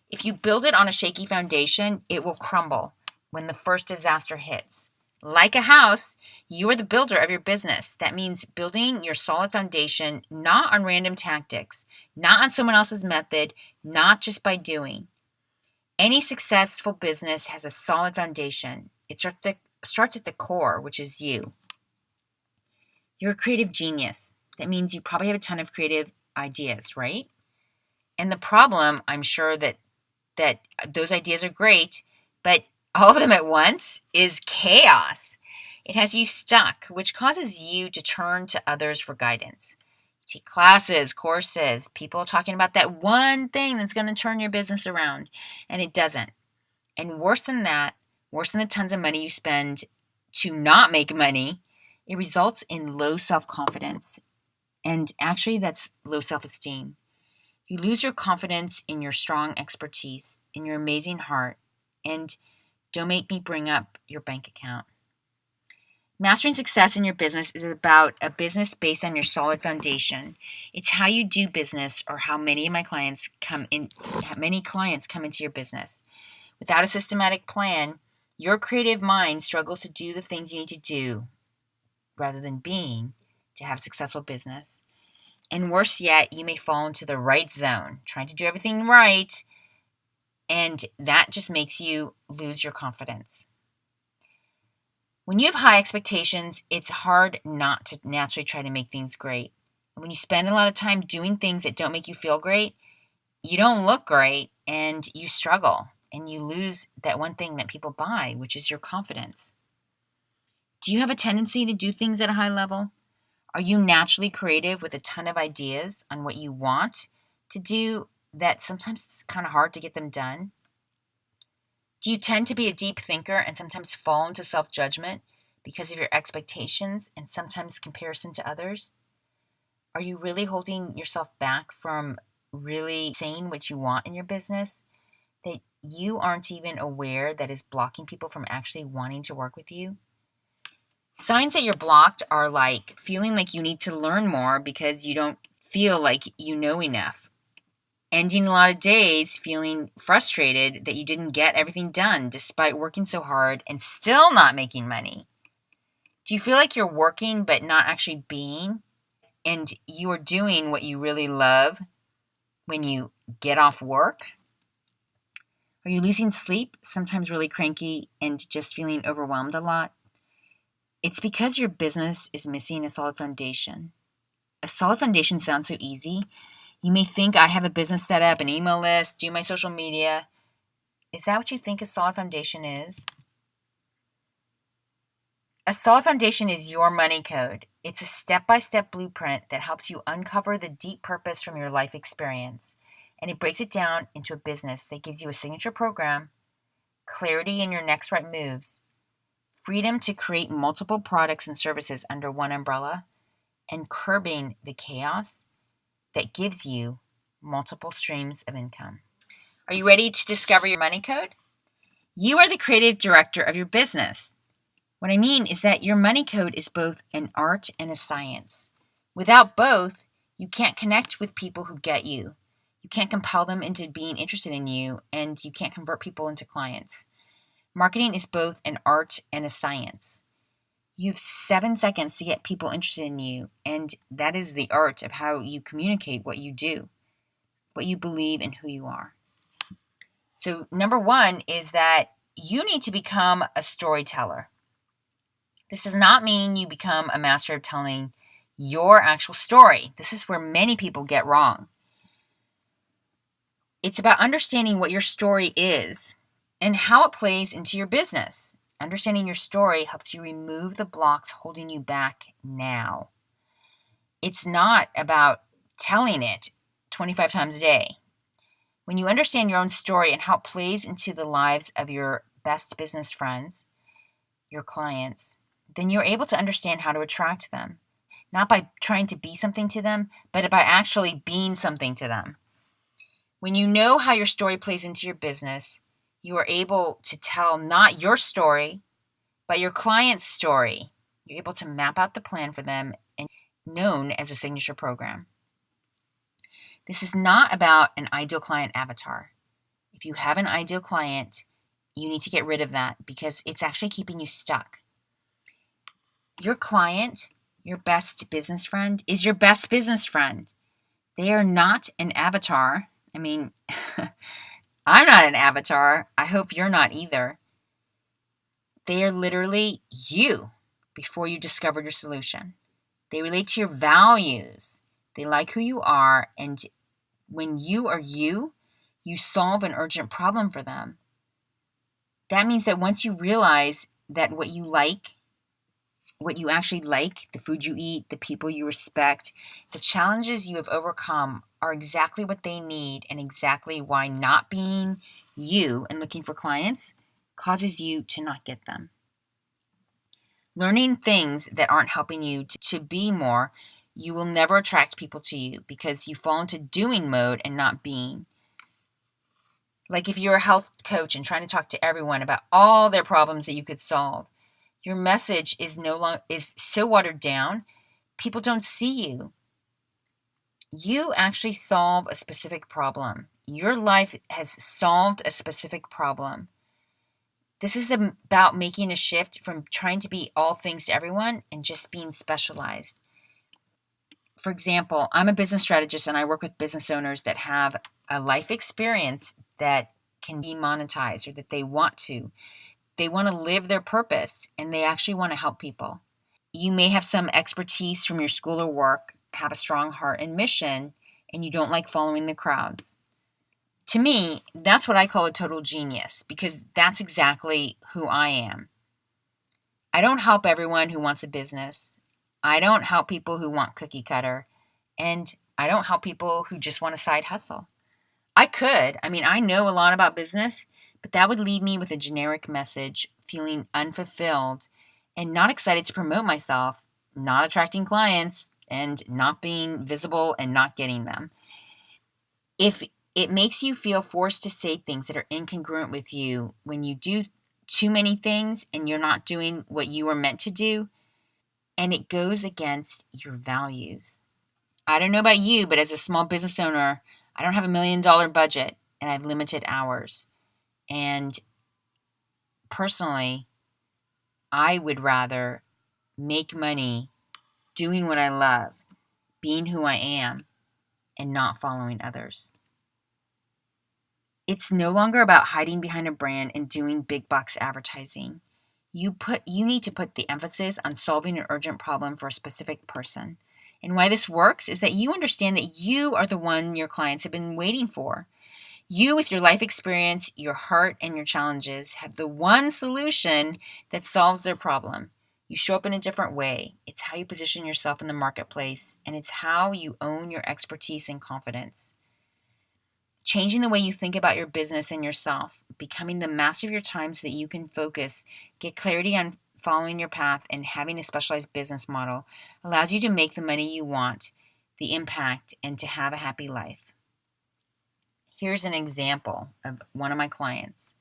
If you build it on a shaky foundation, it will crumble when the first disaster hits. Like a house, you are the builder of your business. That means building your solid foundation, not on random tactics, not on someone else's method, not just by doing. Any successful business has a solid foundation. It starts at the core, which is you. You're a creative genius. That means you probably have a ton of creative ideas, right? And the problem, I'm sure that those ideas are great, but all of them at once is chaos. It has you stuck, which causes you to turn to others for guidance. You take classes, courses, people talking about that one thing that's going to turn your business around, and it doesn't. And worse than that, worse than the tons of money you spend to not make money, it results in low self-confidence. And actually, that's low self-esteem. You lose your confidence in your strong expertise, in your amazing heart, and don't make me bring up your bank account. Mastering success in your business is about a business based on your solid foundation. It's how you do business, or how many clients come into your business. Without a systematic plan, your creative mind struggles to do the things you need to do rather than being to have a successful business. And worse yet, you may fall into the right zone, trying to do everything right, and that just makes you lose your confidence. When you have high expectations, it's hard not to naturally try to make things great. And when you spend a lot of time doing things that don't make you feel great, you don't look great and you struggle and you lose that one thing that people buy, which is your confidence. Do you have a tendency to do things at a high level? Are you naturally creative with a ton of ideas on what you want to do that sometimes it's kind of hard to get them done? Do you tend to be a deep thinker and sometimes fall into self-judgment because of your expectations and sometimes comparison to others? Are you really holding yourself back from really saying what you want in your business that you aren't even aware that is blocking people from actually wanting to work with you? Signs that you're blocked are like feeling like you need to learn more because you don't feel like you know enough. Ending a lot of days feeling frustrated that you didn't get everything done despite working so hard and still not making money. Do you feel like you're working but not actually being? And you are doing what you really love when you get off work? Are you losing sleep, sometimes really cranky, and just feeling overwhelmed a lot? It's because your business is missing a solid foundation. A solid foundation sounds so easy. You may think I have a business set up, an email list, do my social media. Is that what you think a solid foundation is? A solid foundation is your money code. It's a step-by-step blueprint that helps you uncover the deep purpose from your life experience. And it breaks it down into a business that gives you a signature program, clarity in your next right moves, freedom to create multiple products and services under one umbrella, and curbing the chaos that gives you multiple streams of income. Are you ready to discover your money code? You are the creative director of your business. What I mean is that your money code is both an art and a science. Without both, you can't connect with people who get you. You can't compel them into being interested in you, and you can't convert people into clients. Marketing is both an art and a science. You have 7 seconds to get people interested in you, and that is the art of how you communicate what you do, what you believe, and who you are. So, number one is that you need to become a storyteller. This does not mean you become a master of telling your actual story. This is where many people get wrong. It's about understanding what your story is and how it plays into your business. Understanding your story helps you remove the blocks holding you back now. It's not about telling it 25 times a day. When you understand your own story and how it plays into the lives of your best business friends, your clients, then you're able to understand how to attract them. Not by trying to be something to them, but by actually being something to them. When you know how your story plays into your business, you are able to tell not your story, but your client's story. You're able to map out the plan for them and known as a signature program. This is not about an ideal client avatar. If you have an ideal client, you need to get rid of that because it's actually keeping you stuck. Your client, your best business friend, is your best business friend. They are not an avatar. I mean, I'm not an avatar. I hope you're not either. They are literally you before you discovered your solution. They relate to your values. They like who you are. And when you are you, you solve an urgent problem for them. That means that once you realize that what you like, what you actually like, the food you eat, the people you respect, the challenges you have overcome are exactly what they need and exactly why not being you and looking for clients causes you to not get them. Learning things that aren't helping you to be more, you will never attract people to you because you fall into doing mode and not being. Like if you're a health coach and trying to talk to everyone about all their problems that you could solve, your message is so watered down, people don't see you. You actually solve a specific problem. Your life has solved a specific problem. This is about making a shift from trying to be all things to everyone and just being specialized. For example, I'm a business strategist and I work with business owners that have a life experience that can be monetized or that they want to. They want to live their purpose and they actually want to help people. You may have some expertise from your school or work have a strong heart and mission, and you don't like following the crowds. To me, that's what I call a total genius, because that's exactly who I am. I don't help everyone who wants a business. I don't help people who want cookie cutter. And I don't help people who just want a side hustle. I could. I know a lot about business, but that would leave me with a generic message, feeling unfulfilled and not excited to promote myself, not attracting clients, and not being visible and not getting them. If it makes you feel forced to say things that are incongruent with you when you do too many things and you're not doing what you were meant to do, and it goes against your values. I don't know about you, but as a small business owner, I don't have $1 million budget and I have limited hours. And personally, I would rather make money doing what I love, being who I am, and not following others. It's no longer about hiding behind a brand and doing big bucks advertising. You need to put the emphasis on solving an urgent problem for a specific person. And why this works is that you understand that you are the one your clients have been waiting for. You, with your life experience, your heart, and your challenges, have the one solution that solves their problem. You show up in a different way. It's how you position yourself in the marketplace, and it's how you own your expertise and confidence. Changing the way you think about your business and yourself, becoming the master of your time so that you can focus, get clarity on following your path, and having a specialized business model allows you to make the money you want, the impact, and to have a happy life. Here's an example of one of my clients.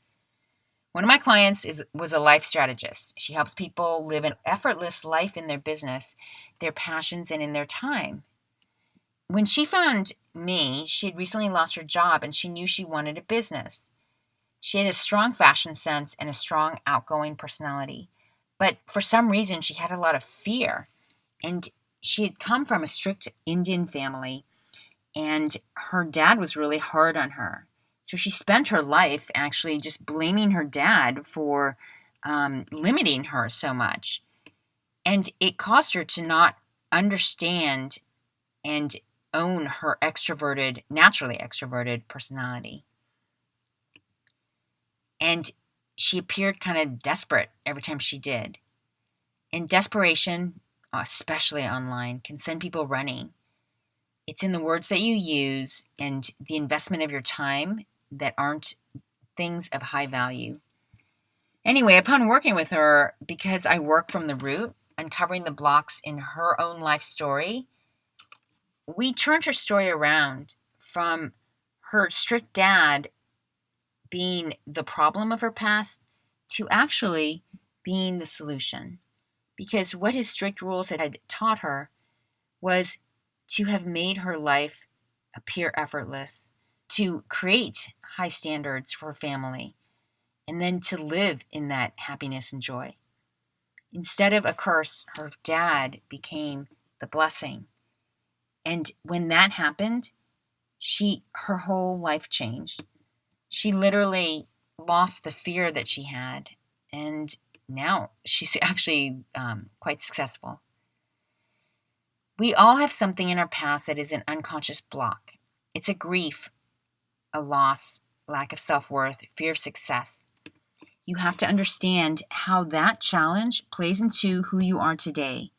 One of my clients was a life strategist. She helps people live an effortless life in their business, their passions, and in their time. When she found me, she had recently lost her job and she knew she wanted a business. She had a strong fashion sense and a strong outgoing personality. But for some reason, she had a lot of fear. And she had come from a strict Indian family, and her dad was really hard on her. So she spent her life actually just blaming her dad for limiting her so much. And it caused her to not understand and own her naturally extroverted personality. And she appeared kind of desperate every time she did. And desperation, especially online, can send people running. It's in the words that you use and the investment of your time that aren't things of high value. Anyway, upon working with her, because I work from the root, uncovering the blocks in her own life story, we turned her story around from her strict dad being the problem of her past to actually being the solution. Because what his strict rules had taught her was to have made her life appear effortless, to create high standards for her family, and then to live in that happiness and joy. Instead of a curse, her dad became the blessing. And when that happened, her whole life changed. She literally lost the fear that she had, and now she's actually quite successful. We all have something in our past that is an unconscious block. It's a grief, a loss, lack of self-worth, fear of success. You have to understand how that challenge plays into who you are today.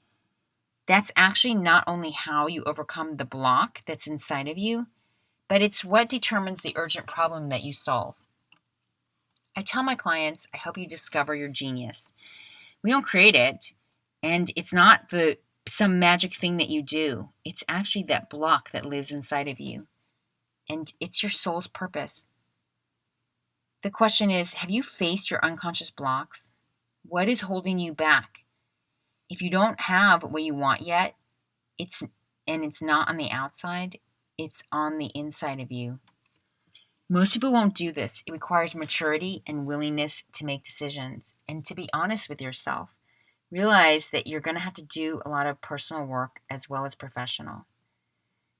That's actually not only how you overcome the block that's inside of you, but it's what determines the urgent problem that you solve. I tell my clients, I help you discover your genius. We don't create it, and it's not some magic thing that you do. It's actually that block that lives inside of you, and it's your soul's purpose. The question is, have you faced your unconscious blocks? What is holding you back? If you don't have what you want yet, it's not on the outside, it's on the inside of you. Most people won't do this. It requires maturity and willingness to make decisions and to be honest with yourself. Realize that you're going to have to do a lot of personal work as well as professional.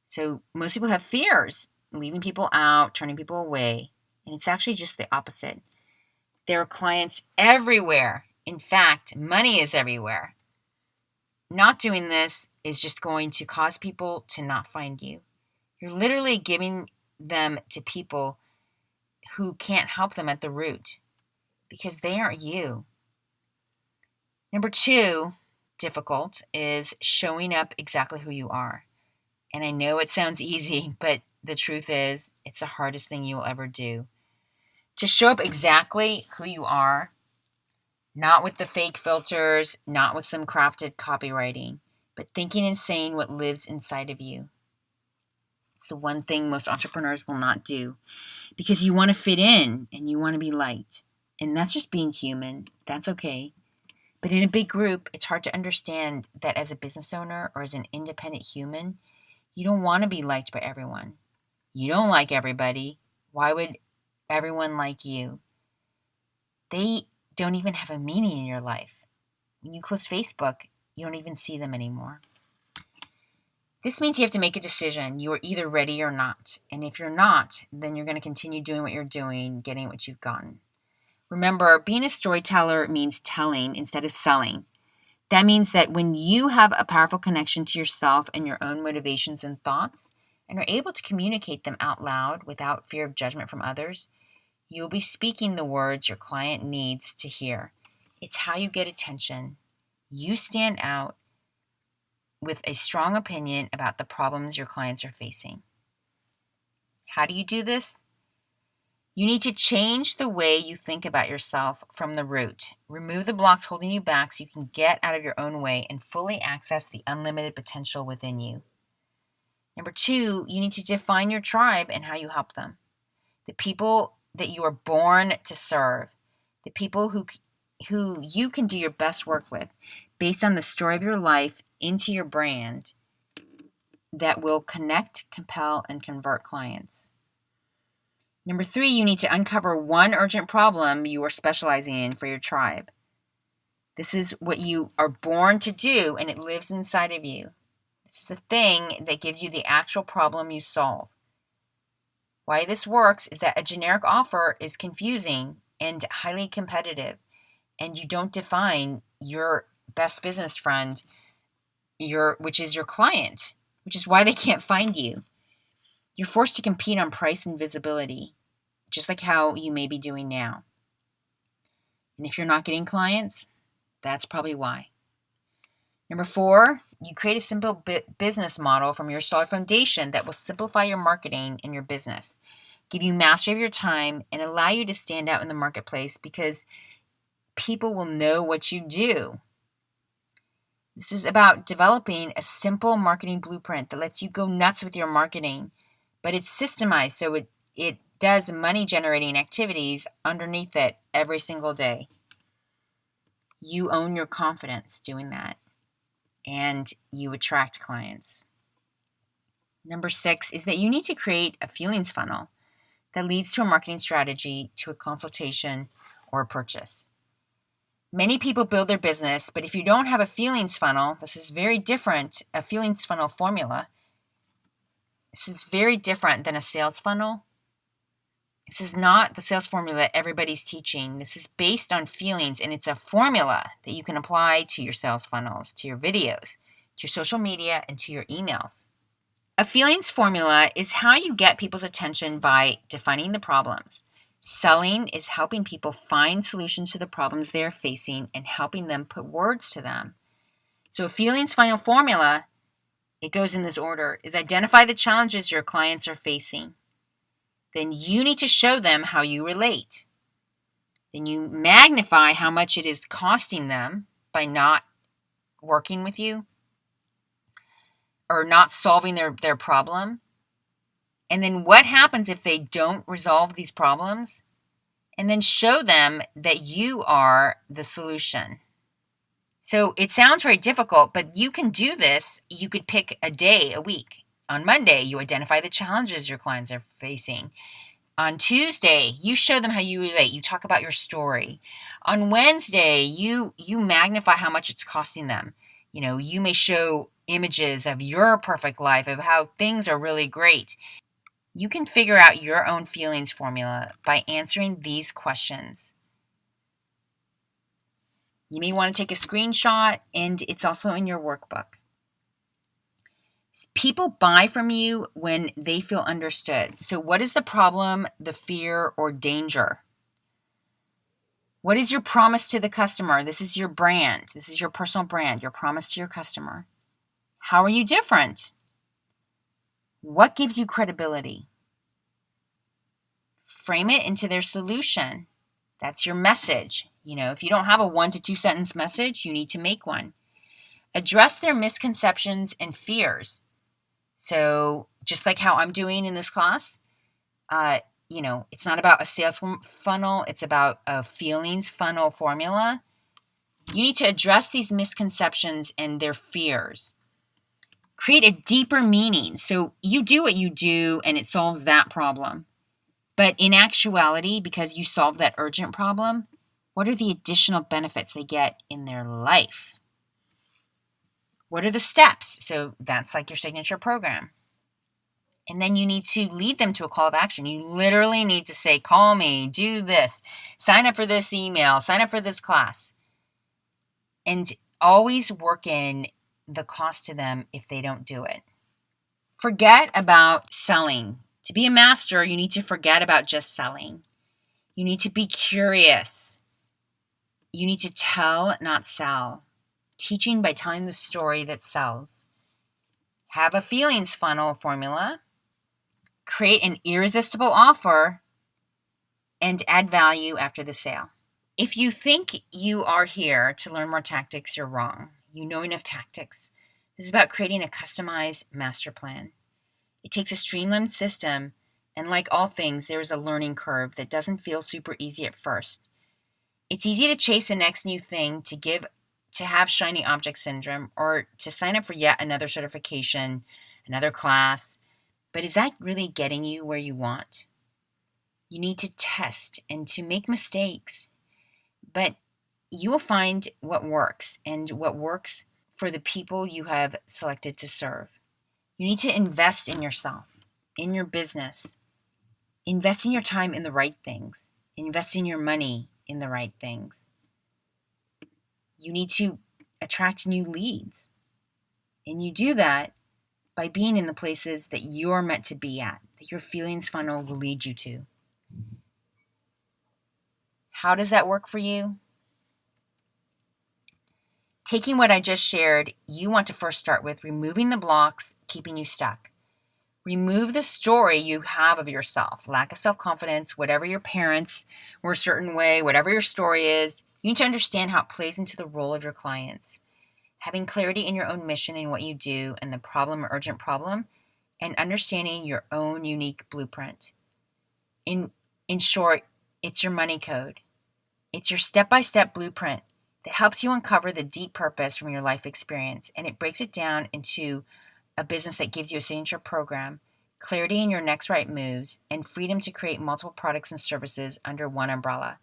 So most people have fears, leaving people out, turning people away, and it's actually just the opposite. There are clients everywhere. In fact, money is everywhere. not doing this is just going to cause people to not find you. You're literally giving them to people who can't help them at the root because they aren't you. Number 2, difficult, is showing up exactly who you are. And I know it sounds easy, but the truth is, it's the hardest thing you will ever do. To show up exactly who you are, not with the fake filters, not with some crafted copywriting, but thinking and saying what lives inside of you. It's the one thing most entrepreneurs will not do because you want to fit in and you want to be liked. And that's just being human. That's okay. But in a big group, it's hard to understand that as a business owner or as an independent human, you don't want to be liked by everyone. You don't like everybody. Why would everyone like you? They don't even have a meaning in your life. When you close Facebook, you don't even see them anymore. This means you have to make a decision. You are either ready or not. And if you're not, then you're going to continue doing what you're doing, getting what you've gotten. Remember, being a storyteller means telling instead of selling. That means that when you have a powerful connection to yourself and your own motivations and thoughts, and are able to communicate them out loud without fear of judgment from others, you'll be speaking the words your client needs to hear. It's how you get attention. You stand out with a strong opinion about the problems your clients are facing. How do you do this? You need to change the way you think about yourself from the root. Remove the blocks holding you back so you can get out of your own way and fully access the unlimited potential within you. Number 2, you need to define your tribe and how you help them. The people that you are born to serve, the people who you can do your best work with based on the story of your life into your brand that will connect, compel, and convert clients. Number 3, you need to uncover one urgent problem you are specializing in for your tribe. This is what you are born to do, and it lives inside of you. It's the thing that gives you the actual problem you solve. Why this works is that a generic offer is confusing and highly competitive, and you don't define your best business friend, which is your client, which is why they can't find you. You're forced to compete on price and visibility, just like how you may be doing now. And if you're not getting clients, that's probably why. Number 4, you create a simple business model from your solid foundation that will simplify your marketing and your business, give you mastery of your time, and allow you to stand out in the marketplace because people will know what you do. This is about developing a simple marketing blueprint that lets you go nuts with your marketing, but it's systemized so it does money-generating activities underneath it every single day. You own your confidence doing that, and you attract clients. Number 6 is that you need to create a feelings funnel that leads to a marketing strategy, to a consultation, or a purchase. Many people build their business, but if you don't have a feelings funnel, this is very different, a feelings funnel formula. This is very different than a sales funnel. This is not the sales formula everybody's teaching. This is based on feelings, and it's a formula that you can apply to your sales funnels, to your videos, to your social media, and to your emails. A feelings formula is how you get people's attention by defining the problems. Selling is helping people find solutions to the problems they are facing and helping them put words to them. So a feelings funnel formula, it goes in this order, is identify the challenges your clients are facing. Then you need to show them how you relate. Then you magnify how much it is costing them by not working with you or not solving their problem. And then what happens if they don't resolve these problems? And then show them that you are the solution. So it sounds very difficult, but you can do this. You could pick a day a week. On Monday, you identify the challenges your clients are facing. On Tuesday, you show them how you relate. You talk about your story. On Wednesday, you magnify how much it's costing them. You may show images of your perfect life, of how things are really great. You can figure out your own feelings formula by answering these questions. You may want to take a screenshot, and it's also in your workbook. People buy from you when they feel understood. So what is the problem, the fear, or danger? What is your promise to the customer? This is your brand. This is your personal brand, your promise to your customer. How are you different? What gives you credibility? Frame it into their solution. That's your message. If you don't have a 1 to 2 sentence message, you need to make one. Address their misconceptions and fears. So just like how I'm doing in this class, it's not about a sales funnel. It's about a feelings funnel formula. You need to address these misconceptions and their fears. Create a deeper meaning. So you do what you do and it solves that problem. But in actuality, because you solve that urgent problem, what are the additional benefits they get in their life? What are the steps? So that's like your signature program. And then you need to lead them to a call of action. You literally need to say, call me, do this, sign up for this email, sign up for this class. And always work in the cost to them if they don't do it. Forget about selling. To be a master, you need to forget about just selling. You need to be curious. You need to tell, not sell. Teaching by telling the story that sells. Have a feelings funnel formula. Create an irresistible offer. And add value after the sale. If you think you are here to learn more tactics, you're wrong. You know enough tactics. This is about creating a customized master plan. It takes a streamlined system, and like all things, there is a learning curve that doesn't feel super easy at first. It's easy to chase the next new thing, to have shiny object syndrome, or to sign up for yet another certification, another class. But is that really getting you where you want? You need to test and to make mistakes. But you will find what works and what works for the people you have selected to serve. You need to invest in yourself, in your business. Invest in your time in the right things. Invest in your money in the right things. You need to attract new leads. And you do that by being in the places that you're meant to be at, that your feelings funnel will lead you to. How does that work for you? Taking what I just shared, you want to first start with removing the blocks keeping you stuck. Remove the story you have of yourself, lack of self-confidence, whatever your parents were a certain way, whatever your story is. You need to understand how it plays into the role of your clients. Having clarity in your own mission and what you do and the problem or urgent problem, and understanding your own unique blueprint. In short, it's your money code. It's your step-by-step blueprint that helps you uncover the deep purpose from your life experience, and it breaks it down into a business that gives you a signature program, clarity in your next right moves, and freedom to create multiple products and services under one umbrella,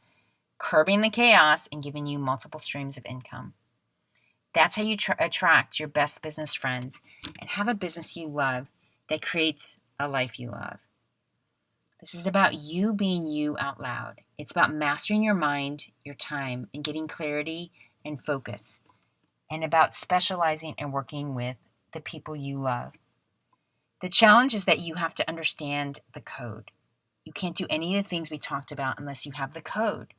curbing the chaos and giving you multiple streams of income. That's how you attract your best business friends and have a business you love that creates a life you love. This is about you being you out loud. It's about mastering your mind, your time, and getting clarity and focus, and about specializing and working with the people you love. The challenge is that you have to understand the code. You can't do any of the things we talked about unless you have the code.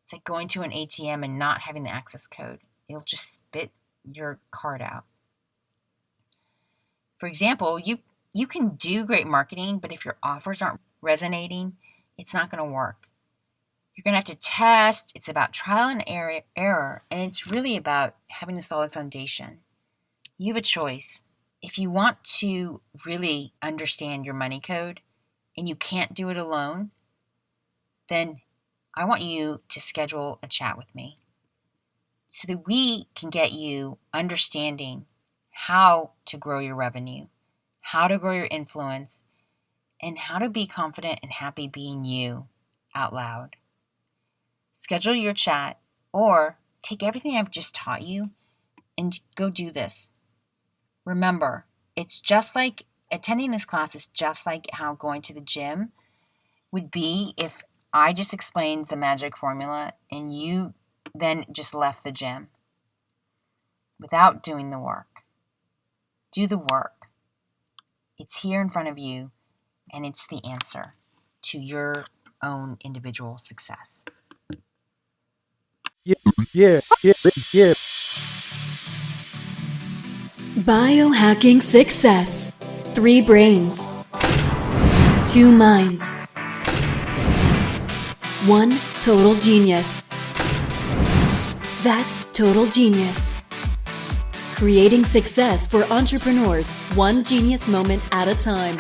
It's like going to an ATM and not having the access code. It'll just spit your card out. For example, you can do great marketing, but if your offers aren't resonating, it's not going to work. You're going to have to test. It's about trial and error, and it's really about having a solid foundation. You have a choice. If you want to really understand your money code and you can't do it alone, then I want you to schedule a chat with me so that we can get you understanding how to grow your revenue, how to grow your influence, and how to be confident and happy being you out loud. Schedule your chat or take everything I've just taught you and go do this. Remember, it's just like attending this class is just like how going to the gym would be if I just explained the magic formula and you then just left the gym without doing the work. Do the work. It's here in front of you, and it's the answer to your own individual success. Yeah. Biohacking success. 3 brains, 2 minds, 1 total genius. That's total genius. Creating success for entrepreneurs, one genius moment at a time.